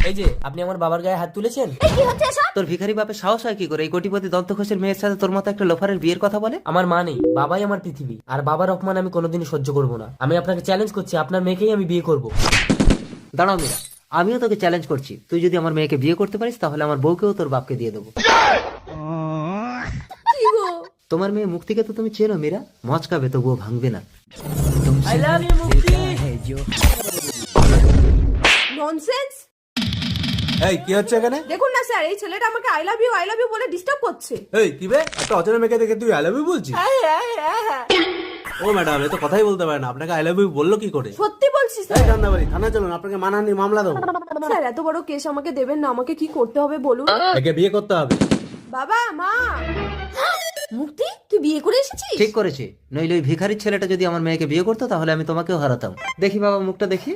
এই যে আপনি আমার বাবার গায়ে হাত তুলেছেন। কি হচ্ছে এসব? তোর ভিখারি বাপের সাহস হয় কি করে এই কোটিপতি দন্তখোষের মেয়ের সাথে তোর মতো একটা লোফারের বিয়ের কথা বলে? আমার মা নেই, বাবাই আমার পৃথিবী, আর বাবার অপমান আমি কোনোদিনই সহ্য করব না। আমি আপনাকে চ্যালেঞ্জ করছি, আপনার মেয়েকেই আমি বিয়ে করব। দাঁড়াও মীরা, আমিও তোকে চ্যালেঞ্জ করছি, তুই যদি আমার মেয়েকে বিয়ে করতে পারিস তাহলে আমার বউকেও তোর বাপকে দিয়ে দেবো। কি গো? তোমার মেয়ে মুক্তিকে তো তুমি চেনো মীরা, মচকাবে তবুও ভাঙবে না। আই লাভ ইউ মুক্তি। ননসেন্স। এই কি হচ্ছে এখানে? দেখুন না স্যার, এই ছেলেটা আমাকে আই লাভ ইউ বলে ডিস্টার্ব করছে। এই কি বে, একটা অচেনা মেয়েকে দেখে তুই আই লাভ ইউ বলছিস? ও ম্যাডাম, এ তো কথাই বলতে পারে না, আপনাকে আই লাভ ইউ বললো কি করে? সত্যি বলছি এই স্যার। ঠান্ডাবাড়ি থানা চলুন, আপনাকে মানহানি মামলা দেবো। স্যার এত বড় কেস আমাকে দেবেন না, আমাকে কি করতে হবে বলুন। একে বিয়ে করতে হবে। বাবা মা। মুক্তি, তুই বিয়ে করে এসেছিস? ঠিক করেছি, নইলে ওই ভিখারির ছেলেটা যদি আমার মেয়েকে বিয়ে করতো তাহলে আমি তোমাকেও হারাতাম। দেখি বাবা মুখটা দেখি।